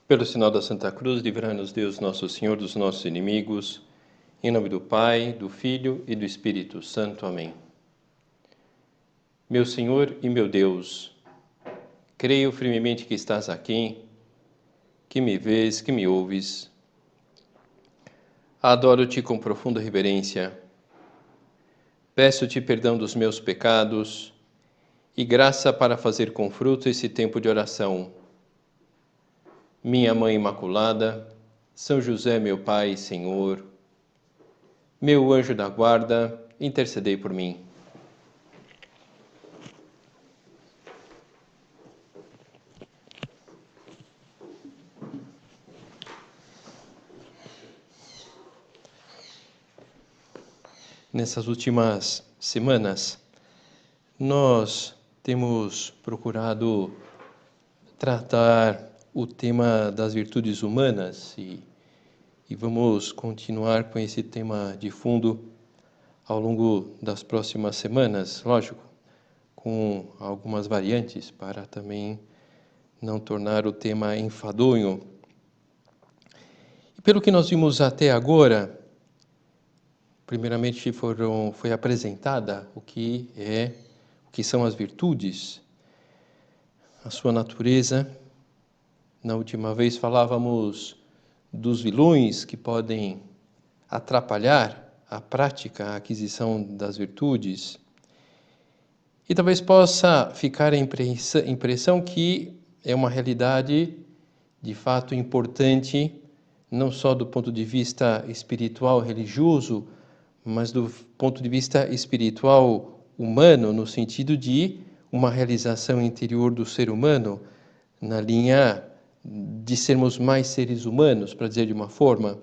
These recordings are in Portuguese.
Pelo sinal da Santa Cruz, livrai-nos Deus, nosso Senhor, dos nossos inimigos. Em nome do Pai, do Filho e do Espírito Santo. Amém. Meu Senhor e meu Deus, creio firmemente que estás aqui, que me vês, que me ouves. Adoro-te com profunda reverência. Peço-te perdão dos meus pecados e graça para fazer com fruto esse tempo de oração. Minha Mãe Imaculada, São José, meu Pai e Senhor, meu anjo da guarda, intercedei por mim. Nessas últimas semanas, nós temos procurado tratar o tema das virtudes humanas e vamos continuar com esse tema de fundo ao longo das próximas semanas, lógico, com algumas variantes para também não tornar o tema enfadonho. E pelo que nós vimos até agora, primeiramente foi apresentada o que são as virtudes, a sua natureza. Na última vez falávamos dos vilões que podem atrapalhar a prática, a aquisição das virtudes. E talvez possa ficar a impressão que é uma realidade de fato importante, não só do ponto de vista espiritual, religioso, mas do ponto de vista espiritual humano, no sentido de uma realização interior do ser humano, na linha de sermos mais seres humanos, para dizer de uma forma.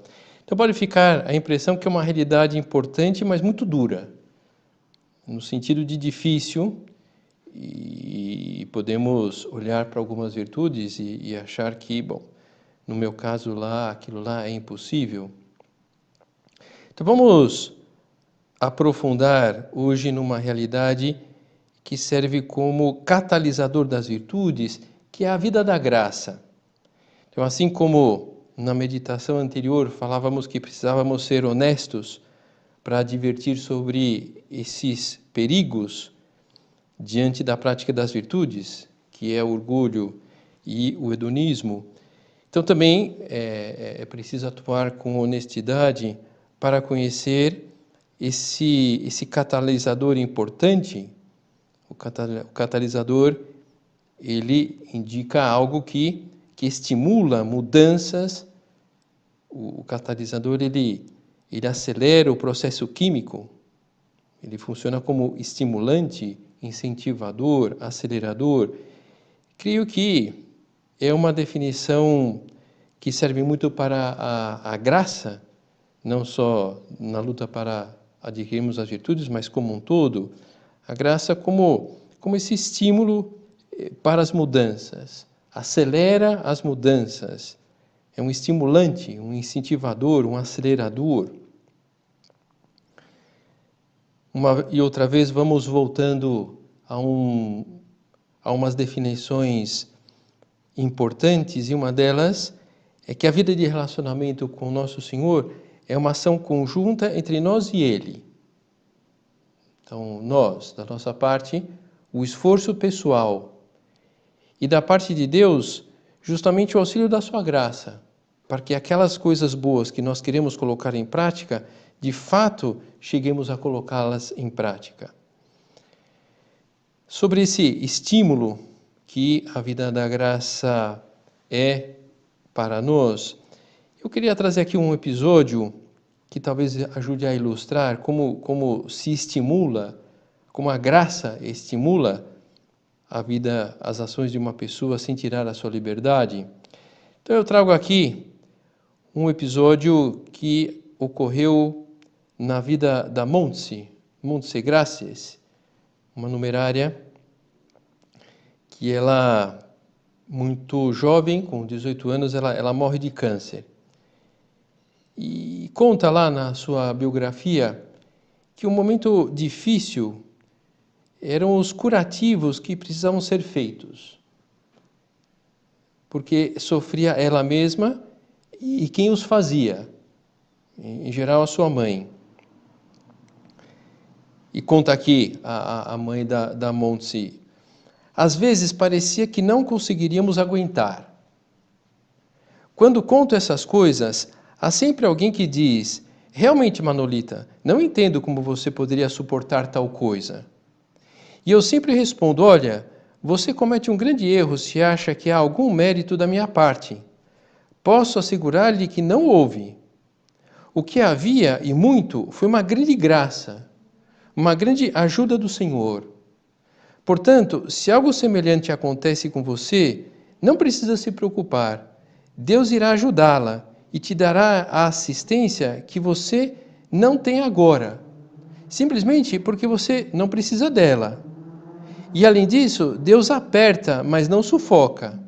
Então pode ficar a impressão que é uma realidade importante, mas muito dura, no sentido de difícil, e podemos olhar para algumas virtudes e achar que, bom, no meu caso lá, aquilo lá é impossível. Então vamos aprofundar hoje numa realidade que serve como catalisador das virtudes, que é a vida da graça. Então, assim como na meditação anterior falávamos que precisávamos ser honestos para advertir sobre esses perigos diante da prática das virtudes, que é o orgulho e o hedonismo, então também é preciso atuar com honestidade para conhecer esse catalisador importante. O catalisador, ele indica algo que estimula mudanças. O catalisador, ele acelera o processo químico. Ele funciona como estimulante, incentivador, acelerador. Creio que é uma definição que serve muito para a graça, não só na luta para adquirirmos as virtudes, mas como um todo. A graça como esse estímulo para as mudanças, acelera as mudanças, é um estimulante, um incentivador, um acelerador. Uma e outra vez vamos voltando a umas definições importantes, e uma delas é que a vida de relacionamento com o nosso Senhor é uma ação conjunta entre nós e Ele. Então, nós, da nossa parte, o esforço pessoal, e da parte de Deus, justamente o auxílio da sua graça, para que aquelas coisas boas que nós queremos colocar em prática, de fato, cheguemos a colocá-las em prática. Sobre esse estímulo que a vida da graça é para nós, eu queria trazer aqui um episódio que talvez ajude a ilustrar como se estimula, como a graça estimula a vida, as ações de uma pessoa sem tirar a sua liberdade. Então eu trago aqui um episódio que ocorreu na vida da Montse Gracias, uma numerária que ela, muito jovem, com 18 anos, ela morre de câncer. E conta lá na sua biografia que um momento difícil eram os curativos que precisavam ser feitos. porque sofria ela mesma e quem os fazia? Em geral, a sua mãe. E conta aqui a mãe da Montse. Às vezes parecia que não conseguiríamos aguentar. Quando conto essas coisas, há sempre alguém que diz: realmente, Manolita, não entendo como você poderia suportar tal coisa. E eu sempre respondo: olha, você comete um grande erro se acha que há algum mérito da minha parte. Posso assegurar-lhe que não houve. O que havia, e muito, foi uma grande graça, uma grande ajuda do Senhor. Portanto, se algo semelhante acontece com você, não precisa se preocupar. Deus irá ajudá-la e te dará a assistência que você não tem agora, simplesmente porque você não precisa dela. E além disso, Deus aperta, mas não sufoca.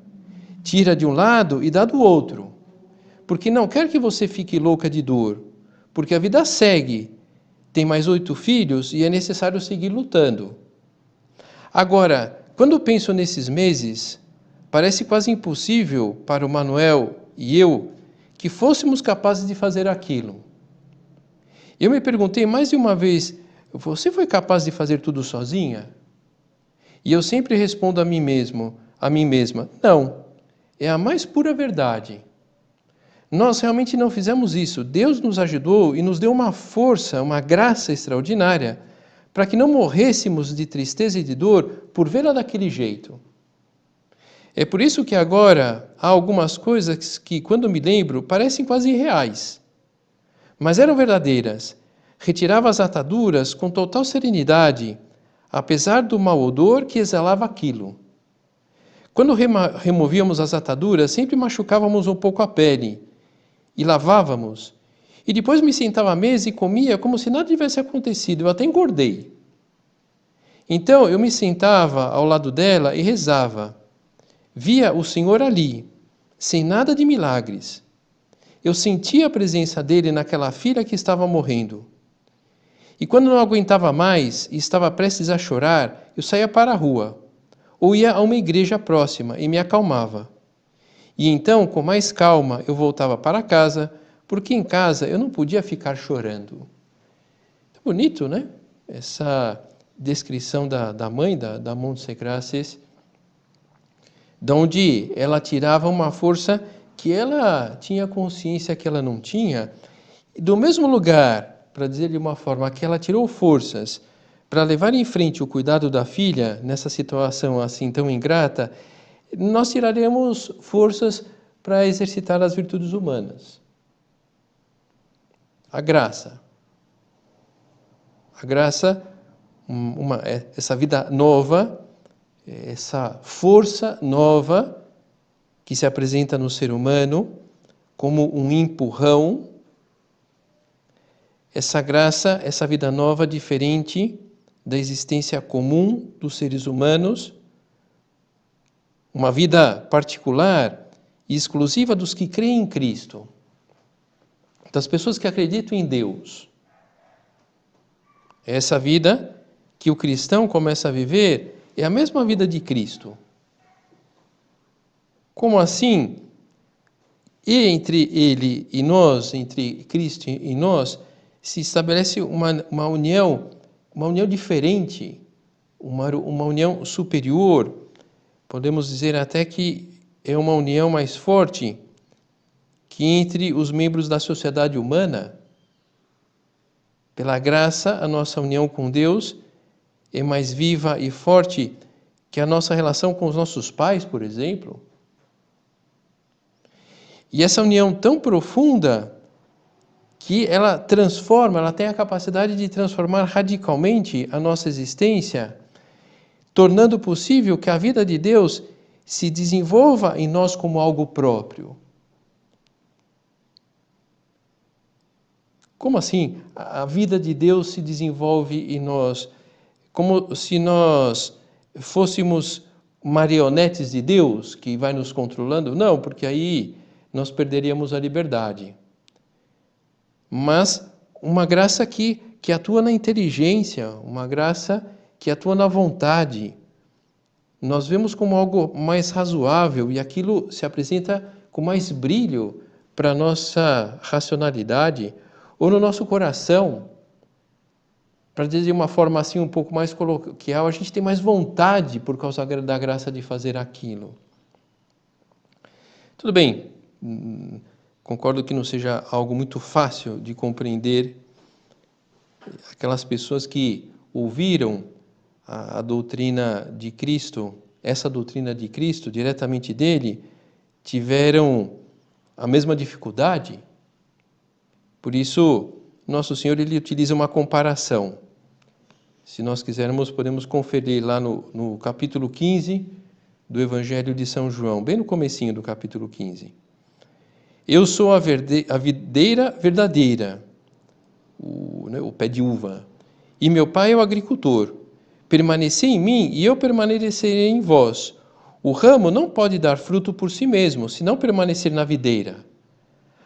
Tira de um lado e dá do outro, porque não quer que você fique louca de dor, porque a vida segue. Tem mais 8 filhos e é necessário seguir lutando. Agora, quando penso nesses meses, parece quase impossível para o Manuel e eu que fôssemos capazes de fazer aquilo. Eu me perguntei mais de uma vez: você foi capaz de fazer tudo sozinha? E eu sempre respondo a mim mesma: não, é a mais pura verdade. Nós realmente não fizemos isso. Deus nos ajudou e nos deu uma força, uma graça extraordinária para que não morrêssemos de tristeza e de dor por vê-la daquele jeito. É por isso que agora há algumas coisas que, quando me lembro, parecem quase irreais. Mas eram verdadeiras. Retirava as ataduras com total serenidade, apesar do mau odor que exalava aquilo. Quando removíamos as ataduras, sempre machucávamos um pouco a pele e lavávamos. E depois me sentava à mesa e comia como se nada tivesse acontecido. Eu até engordei. Então eu me sentava ao lado dela e rezava. Via o Senhor ali, sem nada de milagres. Eu sentia a presença dele naquela filha que estava morrendo. E quando não aguentava mais e estava prestes a chorar, eu saía para a rua, ou ia a uma igreja próxima e me acalmava. E então, com mais calma, eu voltava para casa, porque em casa eu não podia ficar chorando. Bonito, né? Essa descrição da mãe, da Montse Graces, de onde ela tirava uma força que ela tinha consciência que ela não tinha. E do mesmo lugar, para dizer de uma forma, que ela tirou forças para levar em frente o cuidado da filha, nessa situação assim tão ingrata, nós tiraremos forças para exercitar as virtudes humanas. A graça. A graça, essa vida nova, essa força nova que se apresenta no ser humano como um empurrão, essa graça, essa vida nova diferente da existência comum dos seres humanos, uma vida particular e exclusiva dos que creem em Cristo, das pessoas que acreditam em Deus. Essa vida que o cristão começa a viver é a mesma vida de Cristo. Como assim? E entre ele e nós, entre Cristo e nós, se estabelece uma união diferente, uma união superior. Podemos dizer até que é uma união mais forte que entre os membros da sociedade humana. Pela graça, a nossa união com Deus é mais viva e forte que a nossa relação com os nossos pais, por exemplo. E essa união tão profunda que ela transforma, ela tem a capacidade de transformar radicalmente a nossa existência, tornando possível que a vida de Deus se desenvolva em nós como algo próprio. Como assim? A vida de Deus se desenvolve em nós como se nós fôssemos marionetes de Deus que vai nos controlando? Não, porque aí nós perderíamos a liberdade. Mas uma graça que atua na inteligência, uma graça que atua na vontade, nós vemos como algo mais razoável e aquilo se apresenta com mais brilho para a nossa racionalidade ou no nosso coração. Para dizer de uma forma assim um pouco mais coloquial, a gente tem mais vontade por causa da graça de fazer aquilo. Tudo bem, concordo que não seja algo muito fácil de compreender aquelas pessoas que ouviram a doutrina de Cristo, essa doutrina de Cristo, diretamente dele, tiveram a mesma dificuldade. Por isso, Nosso Senhor ele utiliza uma comparação. Se nós quisermos, podemos conferir lá no capítulo 15 do Evangelho de São João, bem no comecinho do capítulo 15. Eu sou a videira verdadeira, o pé de uva, e meu pai é o agricultor. Permanecei em mim e eu permanecerei em vós. O ramo não pode dar fruto por si mesmo, se não permanecer na videira.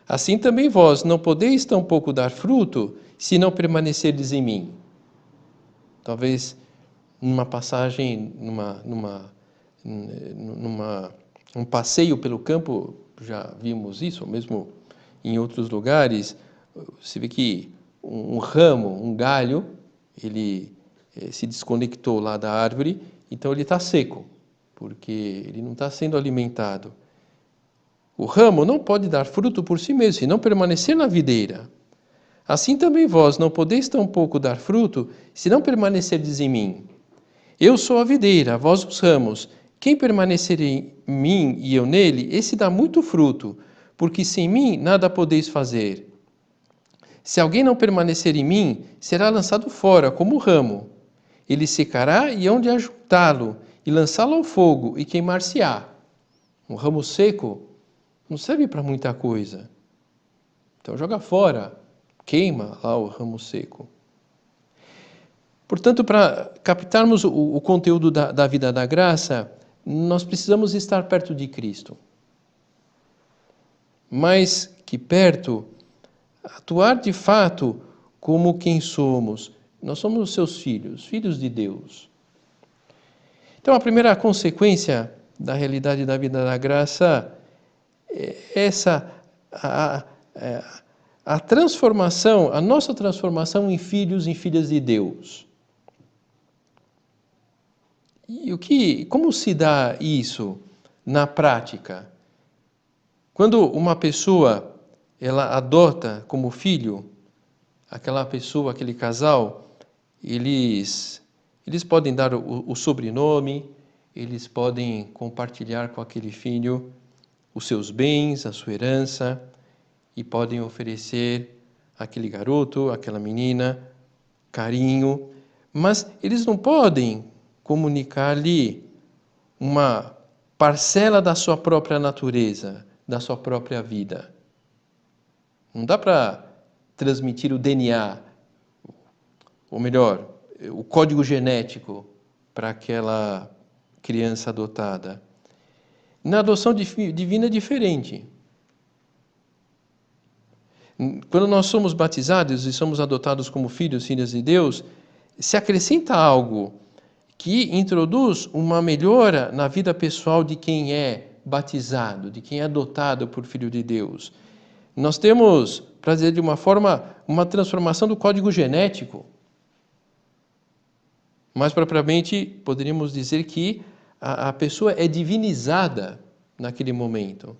Assim também vós não podeis tampouco dar fruto, se não permanecerdes em mim. Talvez numa passagem, um passeio pelo campo, já vimos isso, ou mesmo em outros lugares, você vê que um ramo, um galho, ele se desconectou lá da árvore, então ele está seco, porque ele não está sendo alimentado. O ramo não pode dar fruto por si mesmo, se não permanecer na videira. Assim também vós não podeis tampouco dar fruto, se não permanecerdes em mim. Eu sou a videira, vós os ramos. Quem permanecer em mim e eu nele, esse dá muito fruto, porque sem mim nada podeis fazer. Se alguém não permanecer em mim, será lançado fora, como o ramo. Ele secará e hão de ajuntá-lo, e lançá-lo ao fogo, e queimar-se-á. Um ramo seco não serve para muita coisa. Então joga fora, queima lá o ramo seco. Portanto, para captarmos o conteúdo da vida da graça, nós precisamos estar perto de Cristo. Mais que perto, atuar de fato como quem somos. Nós somos os seus filhos, filhos de Deus. Então, a primeira consequência da realidade da vida da graça é essa, a transformação, a nossa transformação em filhos e filhas de Deus. E como se dá isso na prática? Quando uma pessoa ela adota como filho, aquela pessoa, aquele casal, eles podem dar o sobrenome, eles podem compartilhar com aquele filho os seus bens, a sua herança, e podem oferecer àquele garoto, àquela menina, carinho, mas eles não podem comunicar-lhe uma parcela da sua própria natureza, da sua própria vida. Não dá para transmitir o DNA, ou melhor, o código genético para aquela criança adotada. Na adoção divina é diferente. Quando nós somos batizados e somos adotados como filhos, filhas de Deus, se acrescenta algo que introduz uma melhora na vida pessoal de quem é batizado, de quem é adotado por filho de Deus. Nós temos, para dizer de uma forma, uma transformação do código genético. Mais propriamente, poderíamos dizer que a pessoa é divinizada naquele momento.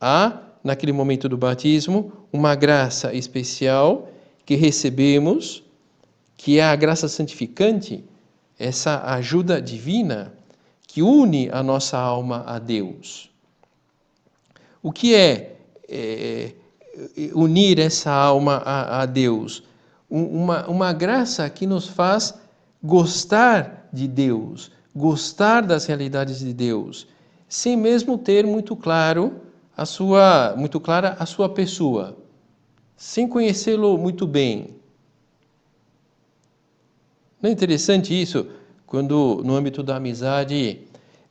Há, naquele momento do batismo, uma graça especial que recebemos, que é a graça santificante, essa ajuda divina que une a nossa alma a Deus. O que é unir essa alma a Deus? Uma graça que nos faz gostar de Deus, gostar das realidades de Deus, sem mesmo ter muito clara a sua pessoa, sem conhecê-lo muito bem. Não é interessante isso? Quando, no âmbito da amizade,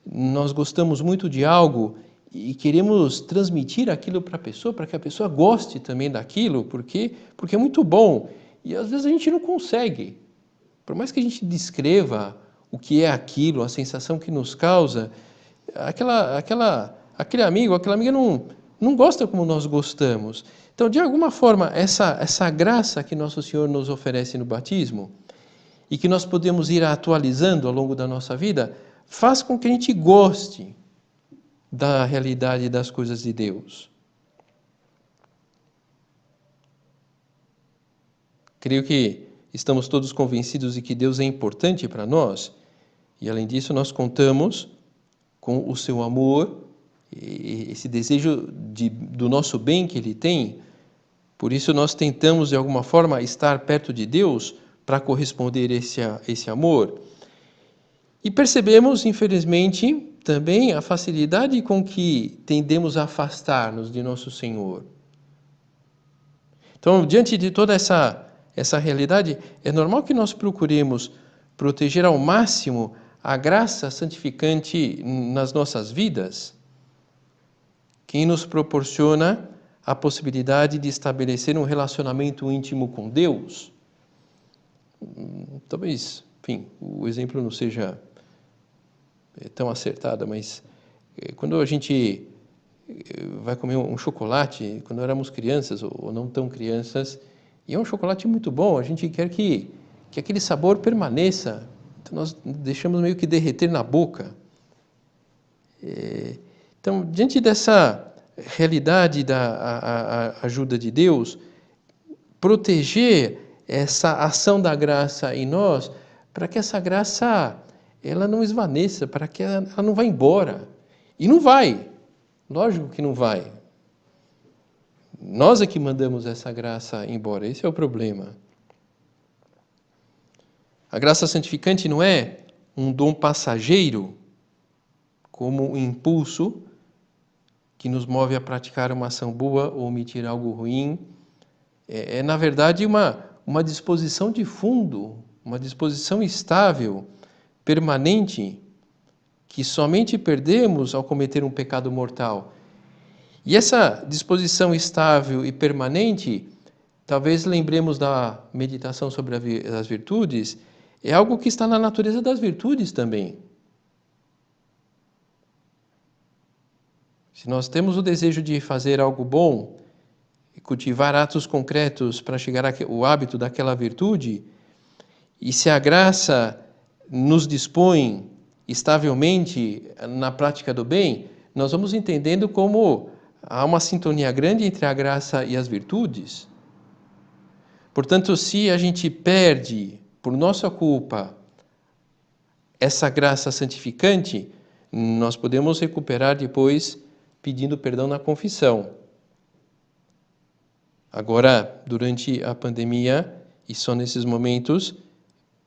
nós gostamos muito de algo e queremos transmitir aquilo para a pessoa, para que a pessoa goste também daquilo, porque é muito bom. E às vezes a gente não consegue, por mais que a gente descreva o que é aquilo, a sensação que nos causa, aquele amigo, aquela amiga não gosta como nós gostamos. Então, de alguma forma, essa graça que Nosso Senhor nos oferece no batismo e que nós podemos ir atualizando ao longo da nossa vida, faz com que a gente goste da realidade das coisas de Deus. Creio que estamos todos convencidos de que Deus é importante para nós e, além disso, nós contamos com o seu amor, esse desejo do nosso bem que Ele tem. Por isso, nós tentamos, de alguma forma, estar perto de Deus para corresponder a esse amor. E percebemos, infelizmente, também a facilidade com que tendemos a afastar-nos de nosso Senhor. Então, diante de toda essa realidade, é normal que nós procuremos proteger ao máximo a graça santificante nas nossas vidas, que nos proporciona a possibilidade de estabelecer um relacionamento íntimo com Deus. Talvez, enfim, o exemplo não seja tão acertado, mas quando a gente vai comer um chocolate, quando éramos crianças ou não tão crianças, e é um chocolate muito bom, a gente quer que aquele sabor permaneça, então nós deixamos meio que derreter na boca. Então, diante dessa realidade da ajuda de Deus, proteger essa ação da graça em nós, para que essa graça ela não esvaneça, para que ela não vá embora. E não vai, lógico que não vai. Nós é que mandamos essa graça embora, esse é o problema. A graça santificante não é um dom passageiro, como um impulso que nos move a praticar uma ação boa ou omitir algo ruim. Na verdade, uma disposição de fundo, uma disposição estável, permanente, que somente perdemos ao cometer um pecado mortal. E essa disposição estável e permanente, talvez lembremos da meditação sobre as virtudes, é algo que está na natureza das virtudes também. Se nós temos o desejo de fazer algo bom e cultivar atos concretos para chegar ao hábito daquela virtude, e se a graça nos dispõe estavelmente na prática do bem, nós vamos entendendo como há uma sintonia grande entre a graça e as virtudes. Portanto, se a gente perde, por nossa culpa, essa graça santificante, nós podemos recuperar depois pedindo perdão na confissão. Agora, durante a pandemia, e só nesses momentos,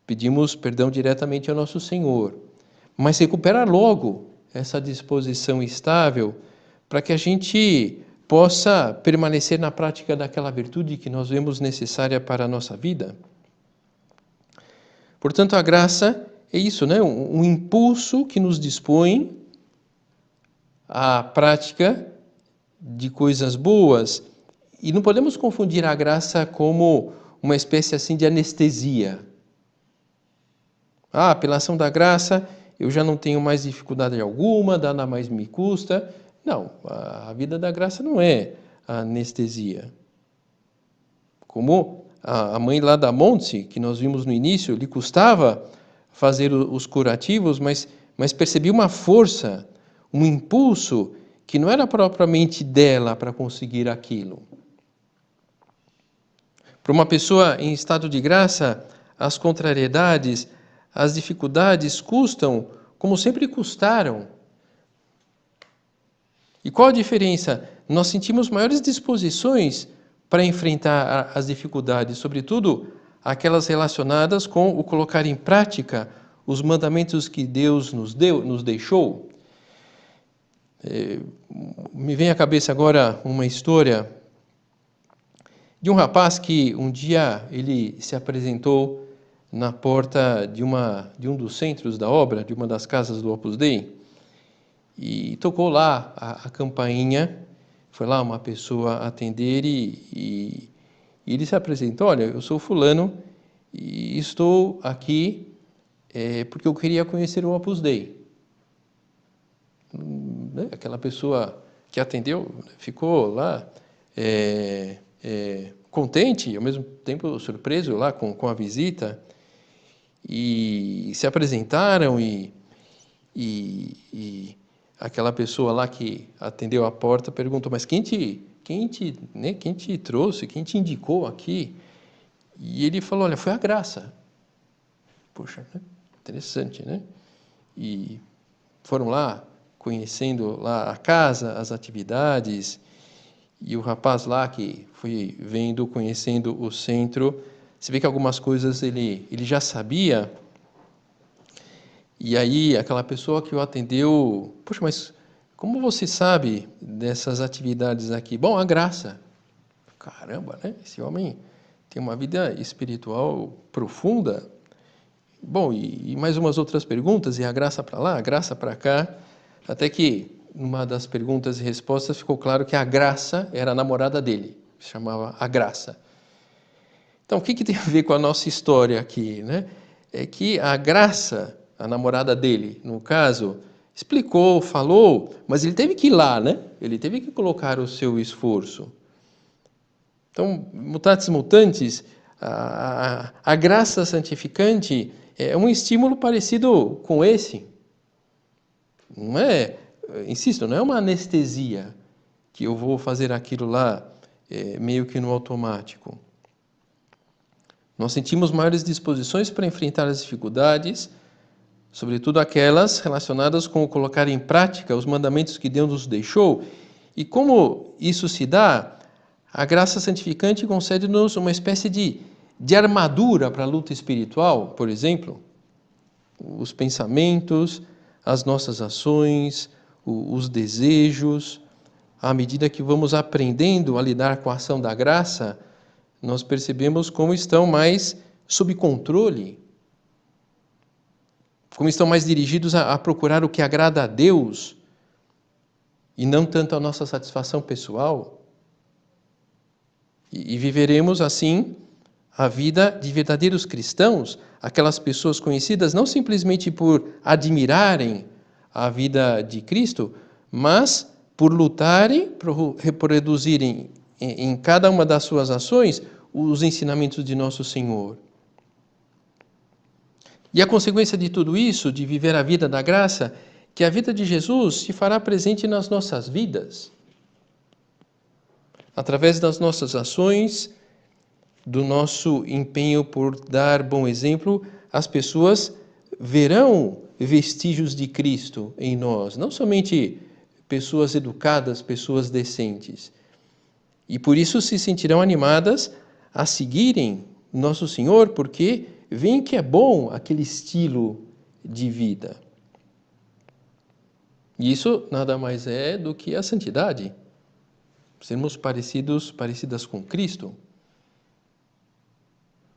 pedimos perdão diretamente ao nosso Senhor. Mas recuperar logo essa disposição estável para que a gente possa permanecer na prática daquela virtude que nós vemos necessária para a nossa vida. Portanto, a graça é isso, né? Um impulso que nos dispõe à prática de coisas boas. E não podemos confundir a graça como uma espécie assim de anestesia. Pela ação da graça, eu já não tenho mais dificuldade alguma, nada mais me custa. Não, a vida da graça não é a anestesia. Como a mãe lá da Monte, que nós vimos no início, lhe custava fazer os curativos, mas percebia uma força, um impulso que não era propriamente dela para conseguir aquilo. Para uma pessoa em estado de graça, as contrariedades, as dificuldades custam como sempre custaram. E qual a diferença? Nós sentimos maiores disposições para enfrentar as dificuldades, sobretudo aquelas relacionadas com o colocar em prática os mandamentos que Deus nos deixou. Me vem à cabeça agora uma história de um rapaz que um dia ele se apresentou na porta de um dos centros da obra, de uma das casas do Opus Dei, e tocou lá a campainha. Foi lá uma pessoa atender e ele se apresentou: olha, eu sou fulano e estou aqui porque eu queria conhecer o Opus Dei. Aquela pessoa que atendeu ficou lá contente e ao mesmo tempo surpreso lá com a visita, e se apresentaram e aquela pessoa lá que atendeu a porta perguntou: mas quem te trouxe, quem te indicou aqui? E ele falou: olha, foi a graça. Poxa, né? Interessante, né? E foram lá, conhecendo lá a casa, as atividades, e o rapaz lá que foi vendo, conhecendo o centro, você vê que algumas coisas ele já sabia, e aí aquela pessoa que o atendeu: poxa, mas como você sabe dessas atividades aqui? Bom, a graça. Caramba, né? Esse homem tem uma vida espiritual profunda. Bom, e mais umas outras perguntas, e a graça para lá, a graça para cá, até que numa das perguntas e respostas ficou claro que a graça era a namorada dele, se chamava a Graça. Então, o que tem a ver com a nossa história aqui, né? É que a Graça, a namorada dele, no caso, explicou, falou, mas ele teve que ir lá, né? Ele teve que colocar o seu esforço. Então, mutatis mutandis, a graça santificante é um estímulo parecido com esse. Não é, insisto, não é uma anestesia que eu vou fazer aquilo lá meio que no automático. Nós sentimos maiores disposições para enfrentar as dificuldades, sobretudo aquelas relacionadas com o colocar em prática os mandamentos que Deus nos deixou. E como isso se dá? A graça santificante concede-nos uma espécie de armadura para a luta espiritual, por exemplo. Os pensamentos, as nossas ações, os desejos. À medida que vamos aprendendo a lidar com a ação da graça, nós percebemos como estão mais sob controle, como estão mais dirigidos a procurar o que agrada a Deus e não tanto a nossa satisfação pessoal. E viveremos assim a vida de verdadeiros cristãos, aquelas pessoas conhecidas não simplesmente por admirarem a vida de Cristo, mas por lutarem, por reproduzirem em cada uma das suas ações os ensinamentos de nosso Senhor. E a consequência de tudo isso, de viver a vida da graça, que a vida de Jesus se fará presente nas nossas vidas. Através das nossas ações, do nosso empenho por dar bom exemplo, as pessoas verão vestígios de Cristo em nós, não somente pessoas educadas, pessoas decentes. E por isso se sentirão animadas a seguirem nosso Senhor, porque veem que é bom aquele estilo de vida. E isso nada mais é do que a santidade. Sermos parecidas com Cristo.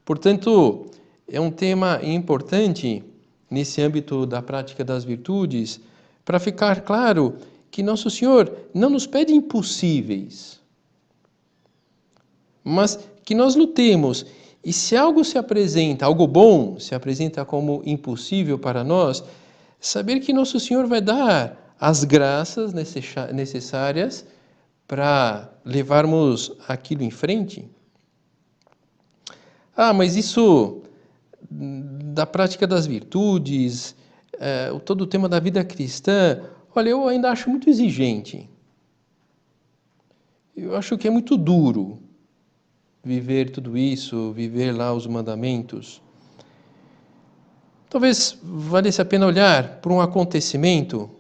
Portanto, é um tema importante nesse âmbito da prática das virtudes, para ficar claro que Nosso Senhor não nos pede impossíveis, mas que nós lutemos. E se algo se apresenta, algo bom se apresenta como impossível para nós, saber que Nosso Senhor vai dar as graças necessárias para levarmos aquilo em frente. Mas isso da prática das virtudes, todo o tema da vida cristã, olha, eu ainda acho muito exigente. Eu acho que é muito duro viver tudo isso, viver lá os mandamentos. Talvez valesse a pena olhar para um acontecimento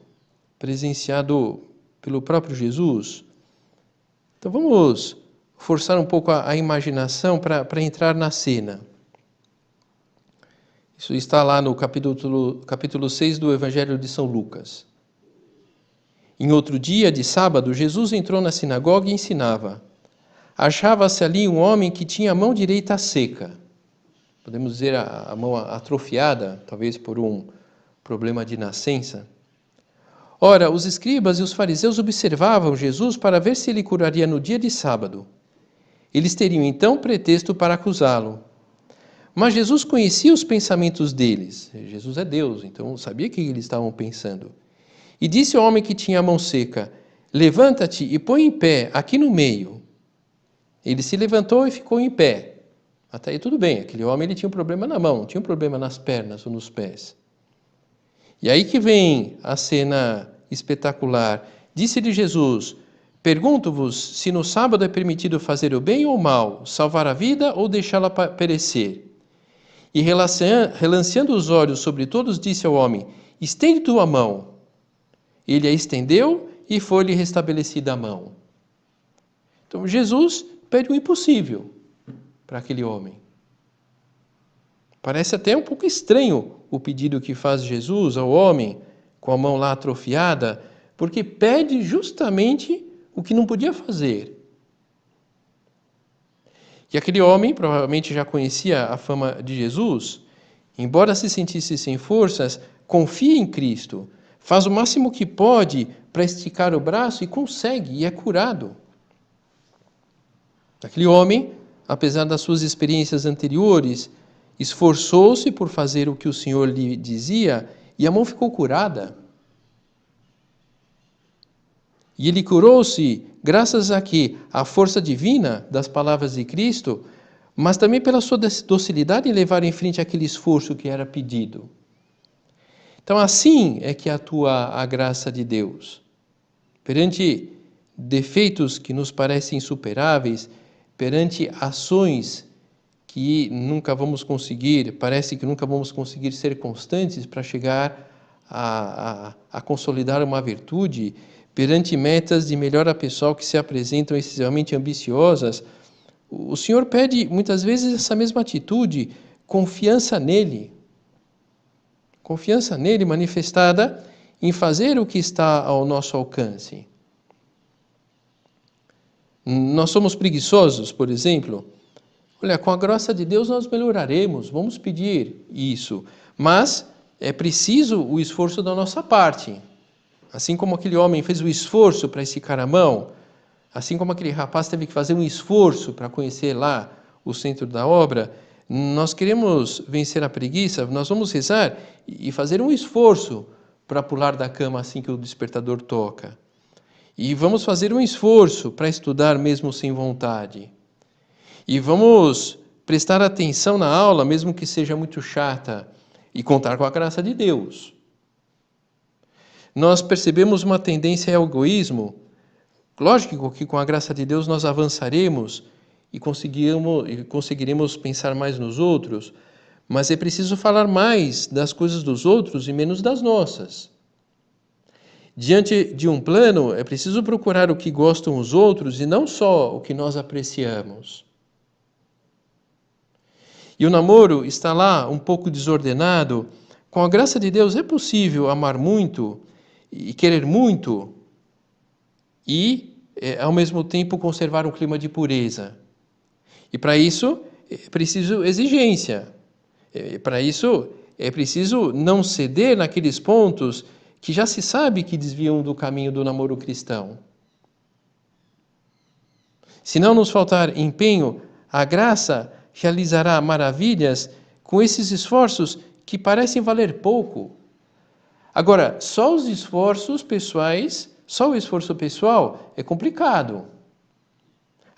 presenciado pelo próprio Jesus. Então vamos forçar um pouco a imaginação para entrar na cena. Isso está lá no capítulo 6 do Evangelho de São Lucas. Em outro dia de sábado, Jesus entrou na sinagoga e ensinava. Achava-se ali um homem que tinha a mão direita seca. Podemos dizer a mão atrofiada, talvez por um problema de nascença. Ora, os escribas e os fariseus observavam Jesus para ver se ele curaria no dia de sábado. Eles teriam então pretexto para acusá-lo. Mas Jesus conhecia os pensamentos deles. Jesus é Deus, então sabia o que eles estavam pensando. E disse ao homem que tinha a mão seca: levanta-te e põe em pé, aqui no meio. Ele se levantou e ficou em pé. Até aí tudo bem, aquele homem ele tinha um problema na mão, não tinha um problema nas pernas ou nos pés. E aí que vem a cena espetacular. Disse-lhe Jesus: pergunto-vos se no sábado é permitido fazer o bem ou o mal, salvar a vida ou deixá-la perecer. E relanceando os olhos sobre todos, disse ao homem: estende tua mão. Ele a estendeu e foi-lhe restabelecida a mão. Então Jesus pede o impossível para aquele homem. Parece até um pouco estranho o pedido que faz Jesus ao homem, com a mão lá atrofiada, porque pede justamente o que não podia fazer. E aquele homem provavelmente já conhecia a fama de Jesus, embora se sentisse sem forças, confia em Cristo, faz o máximo que pode para esticar o braço e consegue, e é curado. Aquele homem, apesar das suas experiências anteriores, esforçou-se por fazer o que o Senhor lhe dizia e a mão ficou curada. E ele curou-se graças a que a força divina das palavras de Cristo, mas também pela sua docilidade em levar em frente aquele esforço que era pedido. Então assim é que atua a graça de Deus. Perante defeitos que nos parecem insuperáveis, perante ações que nunca vamos conseguir, parece que nunca vamos conseguir ser constantes para chegar a consolidar uma virtude, perante metas de melhora pessoal que se apresentam excessivamente ambiciosas, o Senhor pede muitas vezes essa mesma atitude, confiança nele manifestada em fazer o que está ao nosso alcance. Nós somos preguiçosos, por exemplo. Olha, com a graça de Deus nós melhoraremos, vamos pedir isso, mas é preciso o esforço da nossa parte. Assim como aquele homem fez o esforço para esticar a mão, assim como aquele rapaz teve que fazer um esforço para conhecer lá o centro da obra, nós queremos vencer a preguiça, nós vamos rezar e fazer um esforço para pular da cama assim que o despertador toca. E vamos fazer um esforço para estudar mesmo sem vontade. E vamos prestar atenção na aula, mesmo que seja muito chata, e contar com a graça de Deus. Nós percebemos uma tendência ao egoísmo. Lógico que com a graça de Deus nós avançaremos e conseguiremos pensar mais nos outros, mas é preciso falar mais das coisas dos outros e menos das nossas. Diante de um plano, é preciso procurar o que gostam os outros e não só o que nós apreciamos. E o namoro está lá um pouco desordenado. Com a graça de Deus é possível amar muito e querer muito e, ao mesmo tempo, conservar um clima de pureza. E para isso é preciso exigência. Para isso é preciso não ceder naqueles pontos que já se sabe que desviam do caminho do namoro cristão. Se não nos faltar empenho, a graça realizará maravilhas com esses esforços que parecem valer pouco. Agora, só o esforço pessoal é complicado.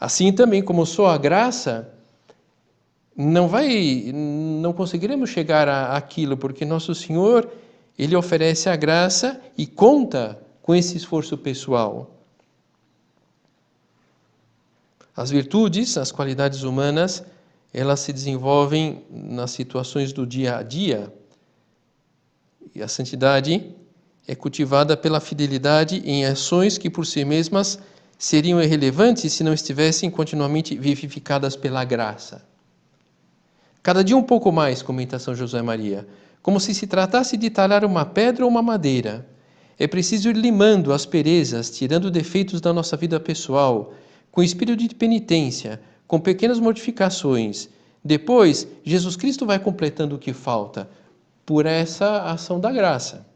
Assim também como só a graça, não conseguiremos chegar àquilo, porque Nosso Senhor, Ele oferece a graça e conta com esse esforço pessoal. As virtudes, as qualidades humanas, elas se desenvolvem nas situações do dia a dia. E a santidade é cultivada pela fidelidade em ações que por si mesmas seriam irrelevantes se não estivessem continuamente vivificadas pela graça. Cada dia um pouco mais, comenta São José Maria, como se tratasse de talhar uma pedra ou uma madeira. É preciso ir limando asperezas, tirando defeitos da nossa vida pessoal, com espírito de penitência, com pequenas mortificações. Depois, Jesus Cristo vai completando o que falta, por essa ação da graça.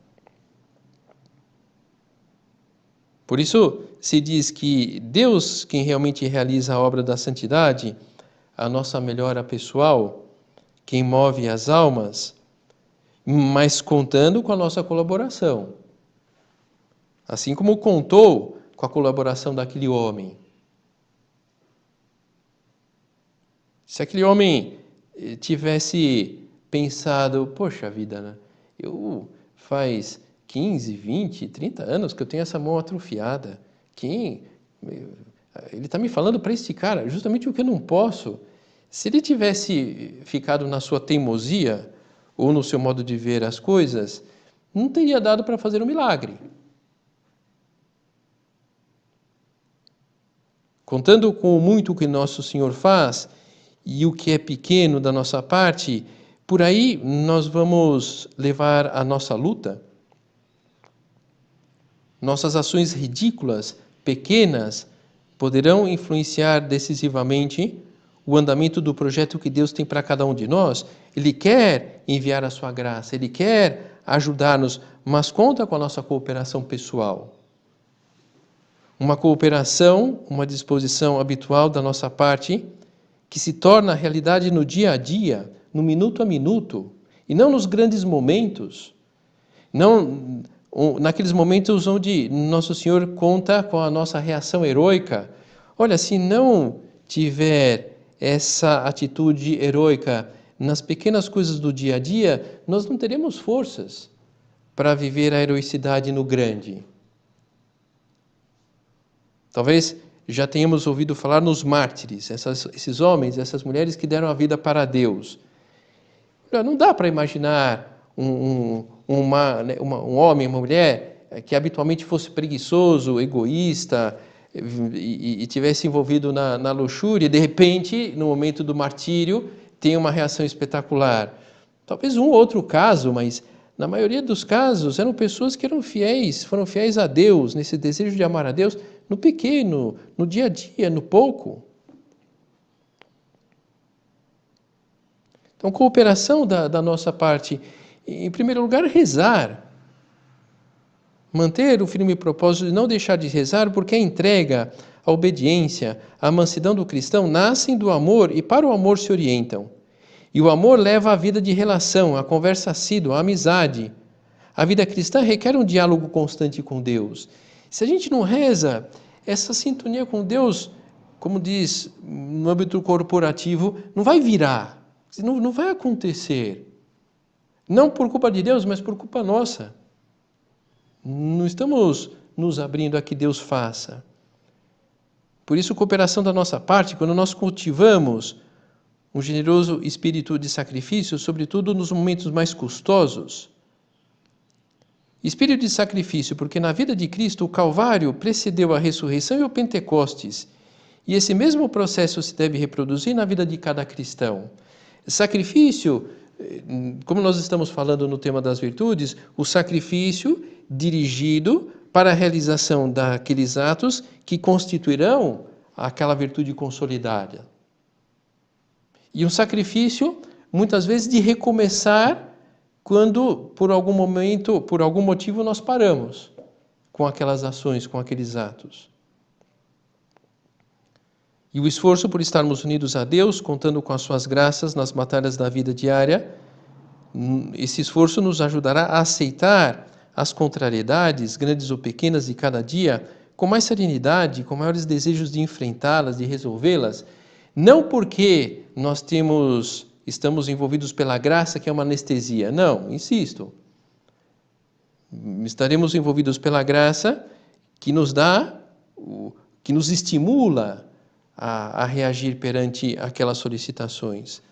Por isso, se diz que Deus, quem realmente realiza a obra da santidade, a nossa melhora pessoal, quem move as almas, mas contando com a nossa colaboração. Assim como contou com a colaboração daquele homem. Se aquele homem tivesse pensado, poxa vida, né? Faz 15, 20, 30 anos que eu tenho essa mão atrofiada. Ele está me falando para este cara justamente o que eu não posso. Se ele tivesse ficado na sua teimosia ou no seu modo de ver as coisas, não teria dado para fazer um milagre. Contando com o muito que nosso Senhor faz e o que é pequeno da nossa parte, por aí nós vamos levar a nossa luta. Nossas ações ridículas, pequenas, poderão influenciar decisivamente o andamento do projeto que Deus tem para cada um de nós. Ele quer enviar a sua graça, Ele quer ajudar-nos, mas conta com a nossa cooperação pessoal. Uma cooperação, uma disposição habitual da nossa parte, que se torna realidade no dia a dia, no minuto a minuto, e não nos grandes momentos, não naqueles momentos onde Nosso Senhor conta com a nossa reação heroica. Olha, se não tiver essa atitude heroica nas pequenas coisas do dia a dia, nós não teremos forças para viver a heroicidade no grande. Talvez já tenhamos ouvido falar nos mártires, esses homens, essas mulheres que deram a vida para Deus. Não dá para imaginar um homem, uma mulher que habitualmente fosse preguiçoso, egoísta e tivesse envolvido na luxúria e de repente, no momento do martírio, tem uma reação espetacular. Talvez um ou outro caso, mas na maioria dos casos eram pessoas que foram fiéis a Deus, nesse desejo de amar a Deus, no pequeno, no dia a dia, no pouco. Então, cooperação da nossa parte. Em primeiro lugar, rezar. Manter o firme propósito de não deixar de rezar, porque a entrega, a obediência, a mansidão do cristão nascem do amor e para o amor se orientam. E o amor leva à vida de relação, à conversa assídua, à amizade. A vida cristã requer um diálogo constante com Deus. Se a gente não reza, essa sintonia com Deus, como diz no âmbito corporativo, não vai virar, não vai acontecer. Não por culpa de Deus, mas por culpa nossa. Não estamos nos abrindo a que Deus faça. Por isso, cooperação da nossa parte, quando nós cultivamos um generoso espírito de sacrifício, sobretudo nos momentos mais custosos. Espírito de sacrifício, porque na vida de Cristo o Calvário precedeu a ressurreição e o Pentecostes. E esse mesmo processo se deve reproduzir na vida de cada cristão. Sacrifício, como nós estamos falando no tema das virtudes, o sacrifício dirigido para a realização daqueles atos que constituirão aquela virtude consolidada. E um sacrifício, muitas vezes, de recomeçar quando, por algum momento, por algum motivo, nós paramos com aquelas ações, com aqueles atos. E o esforço por estarmos unidos a Deus, contando com as suas graças nas batalhas da vida diária, esse esforço nos ajudará a aceitar as contrariedades, grandes ou pequenas, de cada dia, com mais serenidade, com maiores desejos de enfrentá-las, de resolvê-las, não porque nós estamos envolvidos pela graça, que é uma anestesia. Não, insisto. Estaremos envolvidos pela graça que nos que nos estimula a reagir perante aquelas solicitações.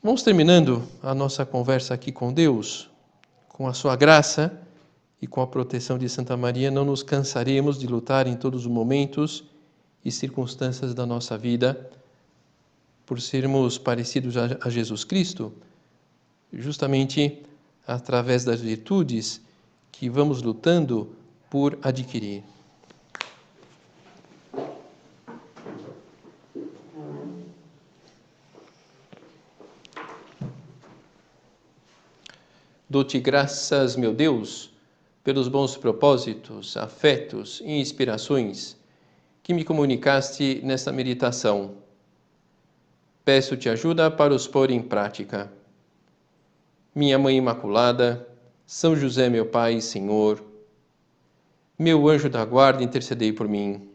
Vamos terminando a nossa conversa aqui com Deus, com a sua graça e com a proteção de Santa Maria. Não nos cansaremos de lutar em todos os momentos e circunstâncias da nossa vida por sermos parecidos a Jesus Cristo, justamente através das virtudes que vamos lutando por adquirir. Dou-te graças, meu Deus, pelos bons propósitos, afetos e inspirações que me comunicaste nesta meditação. Peço-te ajuda para os pôr em prática. Minha Mãe Imaculada, São José, meu Pai e Senhor, meu anjo da guarda, intercedei por mim.